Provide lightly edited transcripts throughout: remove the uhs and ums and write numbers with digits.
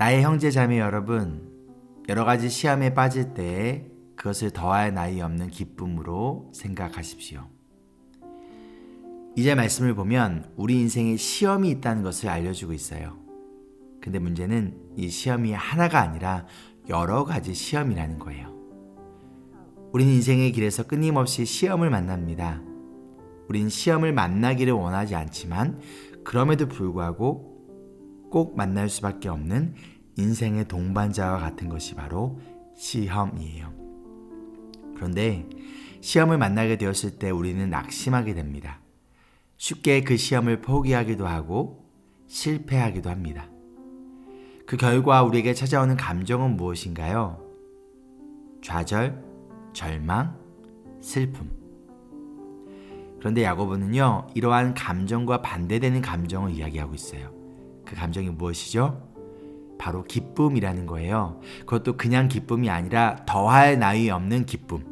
나의 형제 자매 여러분, 여러 가지 시험에 빠질 때 그것을 더할 나위 없는 기쁨으로 생각하십시오. 이제 말씀을 보면 우리 인생에 시험이 있다는 것을 알려주고 있어요. 근데 문제는 이 시험이 하나가 아니라 여러 가지 시험이라는 거예요. 우리는 인생의 길에서 끊임없이 시험을 만납니다. 우린 시험을 만나기를 원하지 않지만 그럼에도 불구하고 꼭 만날 수밖에 없는 인생의 동반자와 같은 것이 바로 시험이에요. 그런데 시험을 만나게 되었을 때 우리는 낙심하게 됩니다. 쉽게 그 시험을 포기하기도 하고 실패하기도 합니다. 그 결과 우리에게 찾아오는 감정은 무엇인가요? 좌절, 절망, 슬픔. 그런데 야고보는요, 이러한 감정과 반대되는 감정을 이야기하고 있어요. 그 감정이 무엇이죠? 바로 기쁨이라는 거예요. 그것도 그냥 기쁨이 아니라 더할 나위 없는 기쁨.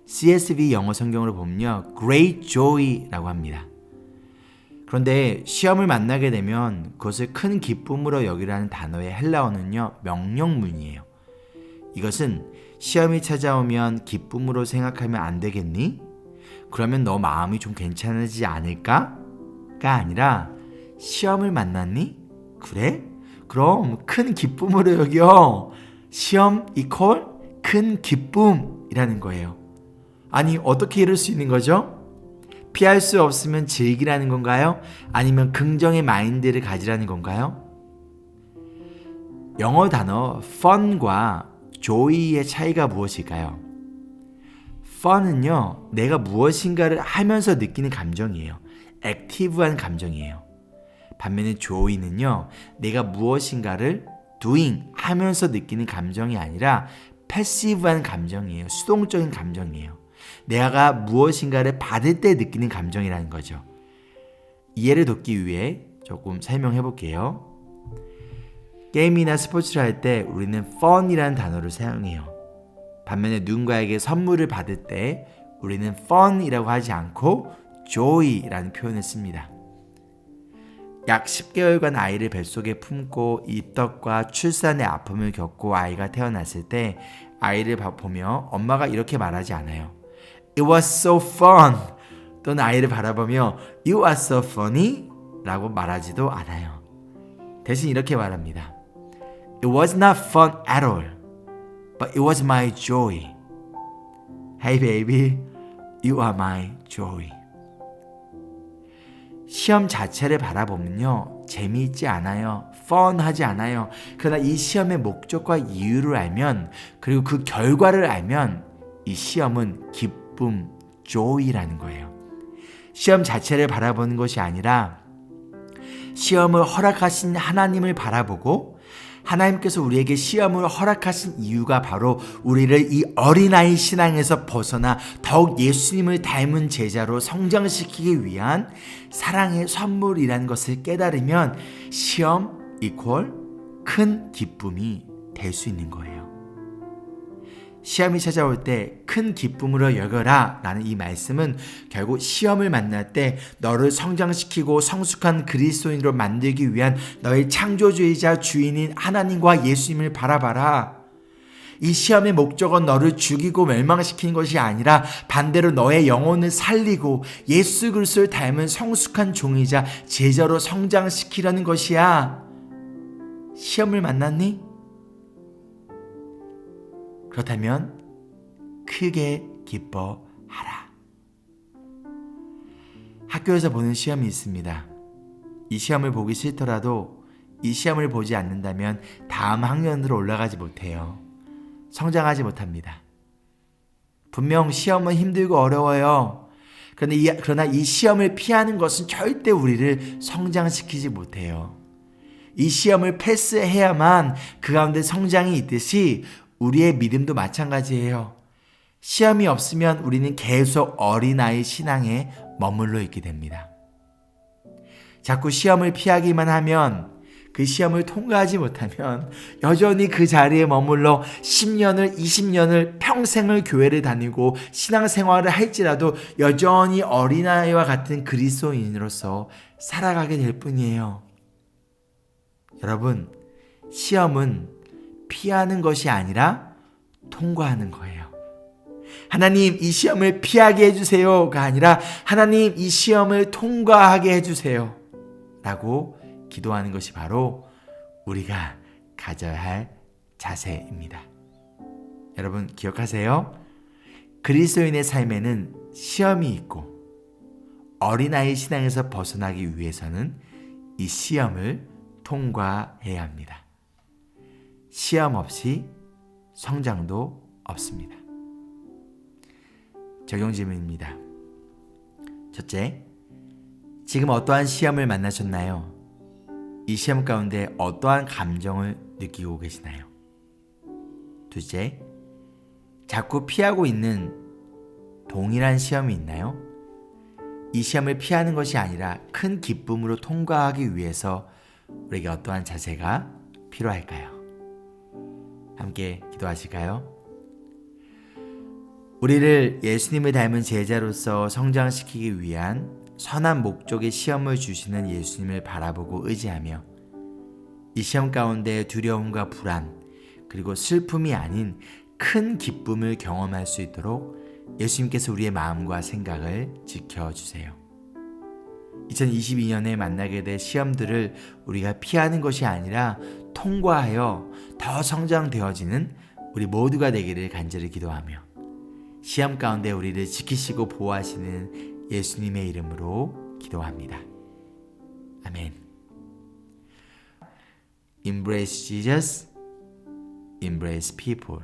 CSB 영어 성경으로 보면요, Great Joy라고 합니다. 그런데 시험을 만나게 되면 그것을 큰 기쁨으로 여기라는 단어의 헬라어는요, 명령문이에요. 이것은 시험이 찾아오면 기쁨으로 생각하면 안 되겠니? 그러면 너 마음이 좀 괜찮아지지 않을까? 가 아니라 시험을 만났니? 그래? 그럼 큰 기쁨으로 여겨. 시험 이퀄 큰 기쁨이라는 거예요. 아니, 어떻게 이럴 수 있는 거죠? 피할 수 없으면 즐기라는 건가요? 아니면 긍정의 마인드를 가지라는 건가요? 영어 단어 fun과 joy의 차이가 무엇일까요? fun은요, 내가 무엇인가를 하면서 느끼는 감정이에요. 액티브한 감정이에요. 반면에 joy는요, 내가 무엇인가를 doing 하면서 느끼는 감정이 아니라 패시브한 감정이에요. 수동적인 감정이에요. 내가 무엇인가를 받을 때 느끼는 감정이라는 거죠. 이해를 돕기 위해 조금 설명해 볼게요. 게임이나 스포츠를 할 때 우리는 fun이라는 단어를 사용해요. 반면에 누군가에게 선물을 받을 때 우리는 fun이라고 하지 않고 joy라는 표현을 씁니다. 약 10개월간 아이를 뱃속에 품고 입덧과 출산의 아픔을 겪고 아이가 태어났을 때 아이를 보며 엄마가 이렇게 말하지 않아요. It was so fun. 또는 아이를 바라보며 You are so funny 라고 말하지도 않아요. 대신 이렇게 말합니다. It was not fun at all, but it was my joy. Hey baby, you are my joy. 시험 자체를 바라보면요, 재미있지 않아요. 펀하지 않아요. 그러나 이 시험의 목적과 이유를 알면, 그리고 그 결과를 알면 이 시험은 기쁨, joy라는 거예요. 시험 자체를 바라보는 것이 아니라 시험을 허락하신 하나님을 바라보고 하나님께서 우리에게 시험을 허락하신 이유가 바로 우리를 이 어린아이 신앙에서 벗어나 더욱 예수님을 닮은 제자로 성장시키기 위한 사랑의 선물이라는 것을 깨달으면 시험 이퀄 큰 기쁨이 될 수 있는 거예요. 시험이 찾아올 때 큰 기쁨으로 여겨라 라는 이 말씀은 결국 시험을 만날 때 너를 성장시키고 성숙한 그리스도인으로 만들기 위한 너의 창조주의자 주인인 하나님과 예수님을 바라봐라. 이 시험의 목적은 너를 죽이고 멸망시키는 것이 아니라 반대로 너의 영혼을 살리고 예수 그리스도를 닮은 성숙한 종이자 제자로 성장시키려는 것이야. 시험을 만났니? 그렇다면 크게 기뻐하라. 학교에서 보는 시험이 있습니다. 이 시험을 보기 싫더라도 이 시험을 보지 않는다면 다음 학년으로 올라가지 못해요. 성장하지 못합니다. 분명 시험은 힘들고 어려워요. 그러나 이 시험을 피하는 것은 절대 우리를 성장시키지 못해요. 이 시험을 패스해야만 그 가운데 성장이 있듯이 우리의 믿음도 마찬가지예요. 시험이 없으면 우리는 계속 어린아이 신앙에 머물러 있게 됩니다. 자꾸 시험을 피하기만 하면 그 시험을 통과하지 못하면 여전히 그 자리에 머물러 10년을 20년을 평생을 교회를 다니고 신앙생활을 할지라도 여전히 어린아이와 같은 그리스도인으로서 살아가게 될 뿐이에요. 여러분, 시험은 피하는 것이 아니라 통과하는 거예요. 하나님, 이 시험을 피하게 해주세요가 아니라 하나님, 이 시험을 통과하게 해주세요 라고 기도하는 것이 바로 우리가 가져야 할 자세입니다. 여러분 기억하세요. 그리스도인의 삶에는 시험이 있고 어린아이 신앙에서 벗어나기 위해서는 이 시험을 통과해야 합니다. 시험 없이 성장도 없습니다. 적용 질문입니다. 첫째, 지금 어떠한 시험을 만나셨나요? 이 시험 가운데 어떠한 감정을 느끼고 계시나요? 둘째, 자꾸 피하고 있는 동일한 시험이 있나요? 이 시험을 피하는 것이 아니라 큰 기쁨으로 통과하기 위해서 우리에게 어떠한 자세가 필요할까요? 함께 기도하실까요? 우리를 예수님을 닮은 제자로서 성장시키기 위한 선한 목적의 시험을 주시는 예수님을 바라보고 의지하며 이 시험 가운데 두려움과 불안 그리고 슬픔이 아닌 큰 기쁨을 경험할 수 있도록 예수님께서 우리의 마음과 생각을 지켜주세요. 2022년에 만나게 될 시험들을 우리가 피하는 것이 아니라 통과하여 더 성장되어지는 우리 모두가 되기를 간절히 기도하며 시험 가운데 우리를 지키시고 보호하시는 예수님의 이름으로 기도합니다. 아멘. Embrace Jesus, embrace people.